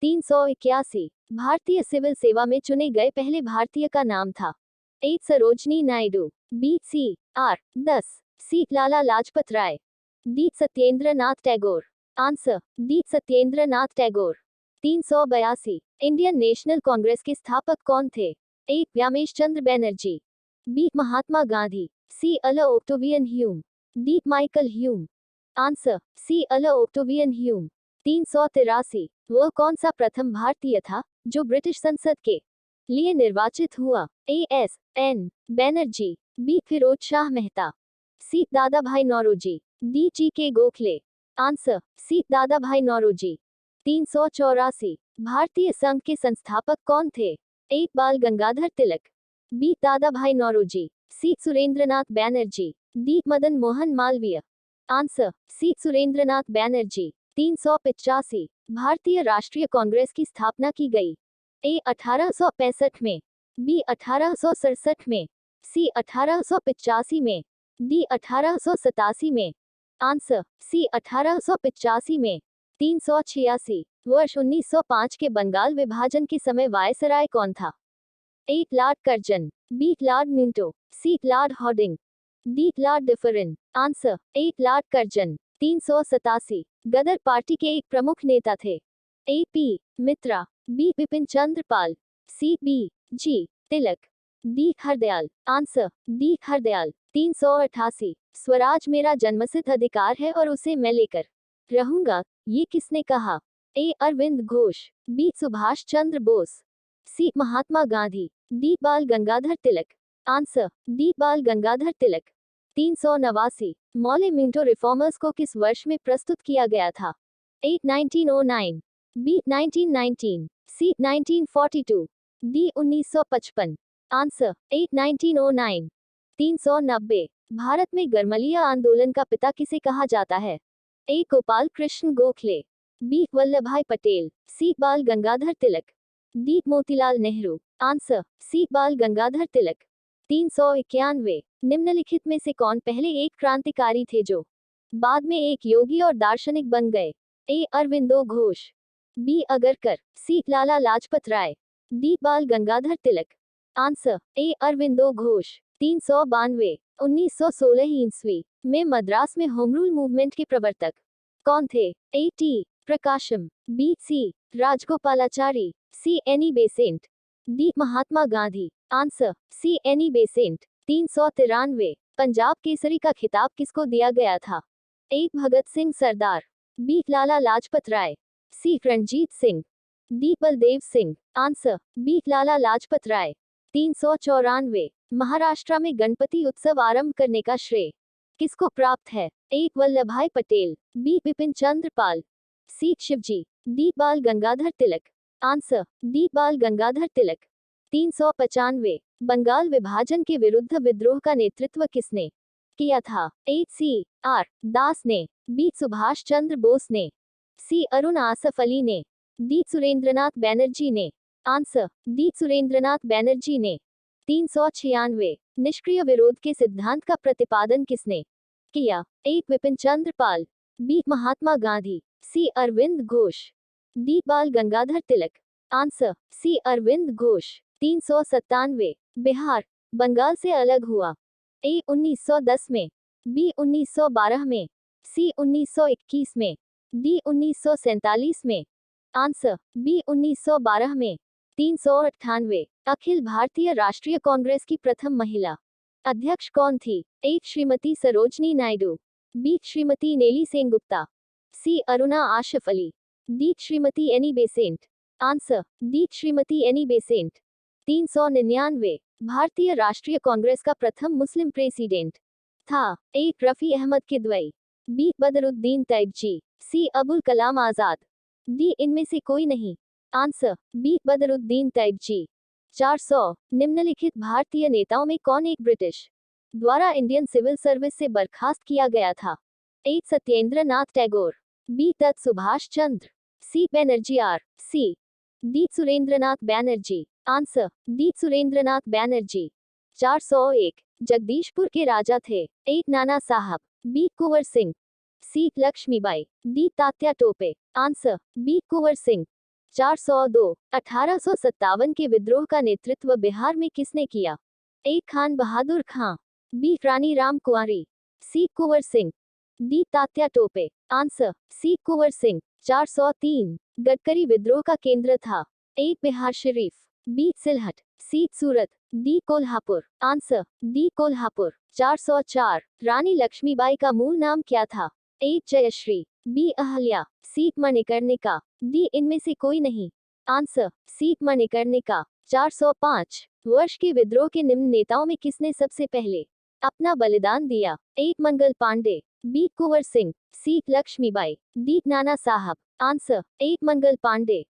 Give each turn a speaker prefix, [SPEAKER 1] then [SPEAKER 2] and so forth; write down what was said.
[SPEAKER 1] 381 भारतीय सिविल सेवा में चुने गए पहले भारतीय का नाम था। 8 Sarojini Naidu, B C R 10 C Lala Lajpat Rai, D Satyendra Nath Tagore. Answer D Satyendra Nath Tagore. 382 Indian National Congress के स्थापक कौन थे? A Womesh Chandra Banerjee, B Mahatma Gandhi, C Allan Octavian Hume, D Michael Hume. Answer C Allan Octavian Hume. 383 वह कौन सा प्रथम भारतीय था जो ब्रिटिश संसद के लिए निर्वाचित हुआ? A S N Banerjee, B Firoz Shah Mehta, C Dada Bhai Naoroji, D G के गोखले। Answer C Dada Bhai Naoroji. 384 भारतीय संघ के संस्थापक कौन थे? ए बाल गंगाधर तिलक, B Dada Bhai Naoroji, C Surendranath Banerjee, D Madan Mohan Malaviya. Answer C Surendranath Banerjee. 385 भारतीय राष्ट्रीय कांग्रेस की स्थापना की गई? ए 1865 में, बी 1867 में, सी 1885 में, डी 1887 में। आंसर सी 1885 में। 386 वर्ष 1905 के बंगाल विभाजन के समय वायसराय कौन था? A Lord Curzon, B Lord Minto, C Lord Hardinge, D Lord Dufferin. Answer A Lord Curzon. 387 Ghadar party के एक प्रमुख नेता थे? A P Mitra, B Bipin Chandra Pal, C B G Tilak, D Hardayal. Answer D Hardayal. 388 Swaraj मेरा जन्मसिद्ध अधिकार है और उसे मैं लेकर रहूंगा, ये किसने कहा? A Arvind Ghosh, B Subhash Chandra Bose, C Mahatma Gandhi, D Bal Gangadhar Tilak. Answer D Bal Gangadhar Tilak. 389 Morley Minto reformers को किस वर्ष में प्रस्तुत किया गया था? A 1909, B 1919, C 1942, D 1955। Answer A 1909। 390 Bharat में गर्मलिया आंदोलन का पिता किसे कहा जाता है? A Gopal Krishna Gokhale, B Vallabh Bhai Patel, C Bal Gangadhar Tilak, D Motilal Nehru. Answer C Bal Gangadhar तिलक। 391 निम्नलिखित में से कौन पहले एक क्रांतिकारी थे जो बाद में एक योगी और दार्शनिक बन गए? A Aurobindo Ghosh, B Agarkar, C Lala Lajpat Rai, D Bal Gangadhar Tilak. Answer A Aurobindo Ghosh. 392 1916 ईस्वी में मद्रास में होम रूल मूवमेंट के प्रवर्तक कौन थे? A T Prakasam, B C Rajagopalachari, C Annie Besant, D Mahatma Gandhi. Answer C Annie Besant. 393 Punjab Kesari का खिताब किसको दिया गया था? A Bhagat Singh Sardar, B Lala Lajpat Rai, C Ranjit Singh, D Baldev Singh. Answer B Lala Lajpat Rai. 394 Maharashtra में गणपति उत्सव आरंभ करने का श्रेय किसको प्राप्त है? ए वल्लभ भाई पटेल, बी बिपिन चंद्र पाल, सी Shivji, D Bal Gangadhar Tilak. Answer D Bal Gangadhar तिलक। 395 बंगाल विभाजन के विरुद्ध विद्रोह का नेतृत्व किसने किया था? ए सी आर दास ने, बी सुभाष चंद्र बोस ने, सी अरुण आसफ अली ने, डी सुरेंद्रनाथ बैनर्जी ने। आंसर डी सुरेंद्रनाथ बैनर्जी ने। 396 निष्क्रिय विरोध के सिद्धांत का प्रतिपादन किसने किया? A Bipin Chandra Pal, B Mahatma Gandhi, C Aurobindo Ghosh, D Bal Gangadhar Tilak. Answer C Aurobindo Ghosh. 397 Bihar Bengal से अलग हुआ? ए 1910 में, बी 1912 में, सी 1921 में, डी 1947 में। आंसर बी 1912 में। 398 अखिल भारतीय राष्ट्रीय कांग्रेस की प्रथम महिला अध्यक्ष कौन थी? A Shrimati Sarojini Naidu, B Shrimati Nellie Sengupta, C Aruna Asaf Ali, D Shrimati Annie Besant. Answer D Shrimati Annie Besant. 399 भारतीय राष्ट्रीय कांग्रेस का प्रथम मुस्लिम प्रेसिडेंट था? A Rafi Ahmed Kidwai, B Badruddin Tyabji, C Abul Kalam Azad, D इनमें से कोई नहीं। Answer B Badruddin Tyabji. 400 निम्नलिखित भारतीय नेताओं में कौन एक ब्रिटिश द्वारा इंडियन सिविल सर्विस से बर्खास्त किया गया था? ए सत्येंद्र नाथ टैगोर, बी तत् Subhash Chandra, C Banerjee R C, D Surendranath Banerjee. Answer D Surendranath Banerjee. 401 Jagdishpur के राजा थे? A Nana Sahib, B Kunwar Singh, C Lakshmibai, D Tatya Tope. Answer B Kunwar Singh. 402 1857 के विद्रोह का नेतृत्व बिहार में किसने किया? A Khan Bahadur Khan, B Rani Ram Kunwari, C Kunwar Singh, D Tatya Tope. Answer C Kunwar Singh. 403 Gadkari विद्रोह का केंद्र था? A Bihar Sharif, B Sylhet, C Surat, D Kolhapur. Answer D Kolhapur. 404 Rani Lakshmibai का मूल नाम क्या था? A Jayashri, B Ahalya, C Manikarnika, D इनमें से कोई नहीं। Answer C Manikarnika. 405 वर्ष के विद्रोह के निम्न नेताओं में किसने सबसे पहले अपना बलिदान दिया? A Mangal Pandey, B Kunwar Singh, C Lakshmibai, D Nana Sahib. Answer A Mangal Pandey.